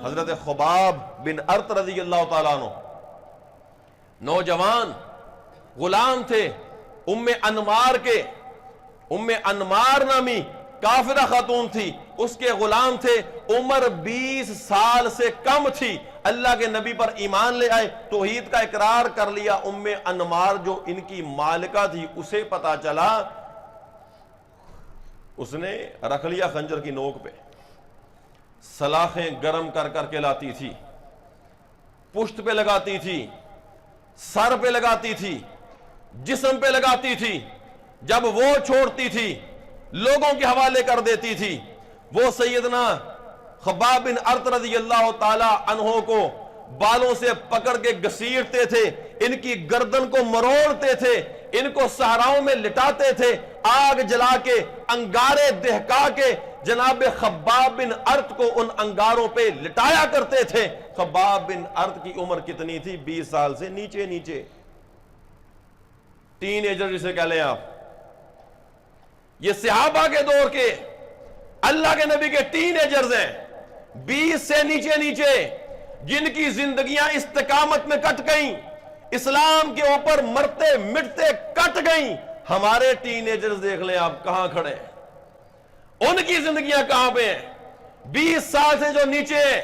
حضرت خباب بن ارت رضی اللہ تعالیٰ عنہ نوجوان غلام تھے ام انمار کے. ام انمار نامی کافرہ خاتون تھی, اس کے غلام تھے, عمر 20 سال سے کم تھی. اللہ کے نبی پر ایمان لے آئے, توحید کا اقرار کر لیا. ام انمار جو ان کی مالکہ تھی اسے پتا چلا, اس نے رکھ لیا خنجر کی نوک پہ, سلاخیں گرم کر کر کے لاتی تھی, پشت پہ لگاتی تھی, سر پہ لگاتی تھی, جسم پہ لگاتی تھی. جب وہ چھوڑتی تھی لوگوں کے حوالے کر دیتی تھی. وہ سیدنا خباب بن ارت رضی اللہ تعالی عنہ کو بالوں سے پکڑ کے گھسیٹتے تھے, ان کی گردن کو مروڑتے تھے, ان کو صحراؤں میں لٹاتے تھے, آگ جلا کے انگارے دہکا کے جناب خباب بن ارت کو ان انگاروں پہ لٹایا کرتے تھے. خباب بن ارت کی عمر کتنی تھی؟ 20 سال سے نیچے. ٹین ایجر جسے کہہ لیں آپ. یہ صحابہ کے دور کے اللہ کے نبی کے ٹین ایجرز ہیں, 20 سے نیچے, جن کی زندگیاں استقامت میں کٹ گئیں, اسلام کے اوپر مرتے مٹتے کٹ گئیں. ہمارے ٹین ایجرز دیکھ لیں آپ کہاں کھڑے ہیں, ان کی زندگیاں کہاں پہ ہیں؟ 20 سال سے جو نیچے ہیں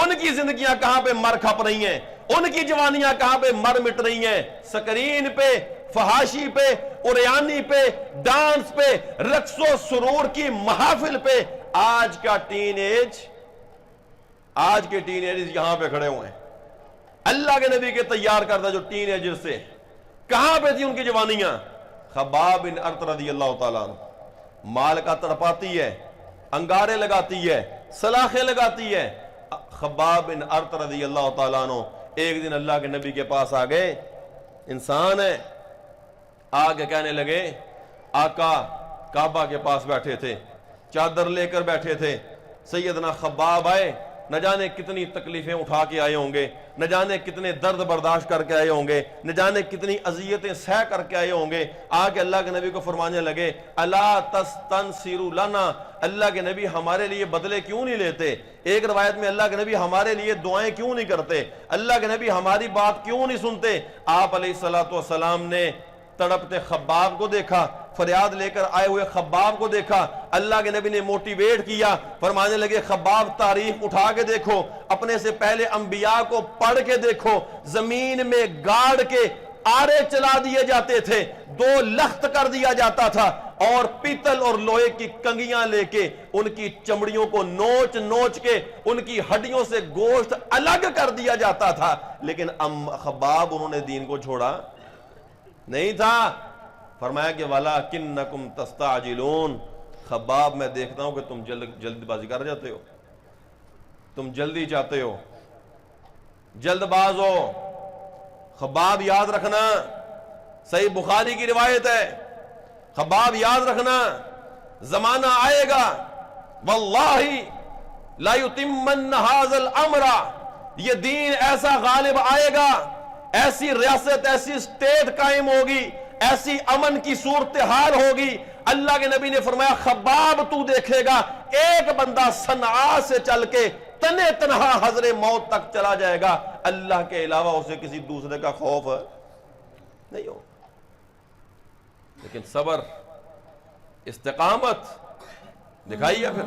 ان کی زندگیاں کہاں پہ مر کھپ رہی ہیں, ان کی جوانیاں کہاں پہ مر مٹ رہی ہیں؟ سکرین پہ, فحاشی پہ, اریانی پہ, ڈانس پہ, رقص و سرور کی محافل پہ. آج کے ٹین ایج یہاں پہ کھڑے ہوئے ہیں. اللہ کے نبی کے تیار کردہ جو ٹین ایجر سے کہاں پہ تھی ان کی جوانیاں؟ خباب بن ارت رضی اللہ تعالیٰ عنہ مال کا تڑپاتی ہے, انگارے لگاتی ہے, سلاخیں لگاتی ہے. خباب بن ارت رضی اللہ تعالیٰ عنہ ایک دن اللہ کے نبی کے پاس آ گئے, انسان ہے, آگے کہنے لگے, آقا کعبہ کے پاس بیٹھے تھے, چادر لے کر بیٹھے تھے, سیدنا خباب آئے, نہ جانے کتنی تکلیفیں اٹھا کے آئے ہوں گے, نہ جانے کتنے درد برداشت کر کے آئے ہوں گے, نہ جانے کتنی اذیتیں سہ کر کے آئے ہوں گے. آگے اللہ کے نبی کو فرمانے لگے, الا تستنصروا لنا, اللہ کے نبی ہمارے لیے بدلے کیوں نہیں لیتے؟ ایک روایت میں اللہ کے نبی ہمارے لیے دعائیں کیوں نہیں کرتے؟ اللہ کے نبی ہماری بات کیوں نہیں سنتے؟ آپ علیہ الصلوۃ والسلام نے تڑپتے خباب کو دیکھا, فریاد لے کر آئے ہوئے خباب کو دیکھا. اللہ کے نبی نے موٹیویٹ کیا, فرمانے لگے خباب تاریخ اٹھا کے دیکھو, اپنے سے پہلے انبیاء کو پڑھ کے دیکھو, زمین میں گاڑ کے آرے چلا دیے جاتے تھے, 2 لخت کر دیا جاتا تھا, اور پیتل اور لوہے کی کنگیاں لے کے ان کی چمڑیوں کو نوچ کے ان کی ہڈیوں سے گوشت الگ کر دیا جاتا تھا. لیکن خباب انہوں نے دین کو چھوڑا نہیں تھا. فرمایا کہ وَلَكِنَّكُمْ تَسْتَعْجِلُونَ, خباب میں دیکھتا ہوں کہ تم جلد بازی کر جاتے ہو, تم جلدی چاہتے ہو, جلد باز ہو. خباب یاد رکھنا, صحیح بخاری کی روایت ہے, خباب یاد رکھنا, زمانہ آئے گا وَاللَّهِ لَا يُتِمَّنَّ هَذَا الْأَمْرَ, یہ دین ایسا غالب آئے گا, ایسی ریاست, ایسی اسٹیٹ قائم ہوگی, ایسی امن کی صورتحال ہوگی. اللہ کے نبی نے فرمایا خباب تو دیکھے گا ایک بندہ صنعاء سے چل کے تنہ تنہا حضر موت تک چلا جائے گا, اللہ کے علاوہ اسے کسی دوسرے کا خوف نہیں ہو. لیکن صبر, استقامت دکھائیے پھر.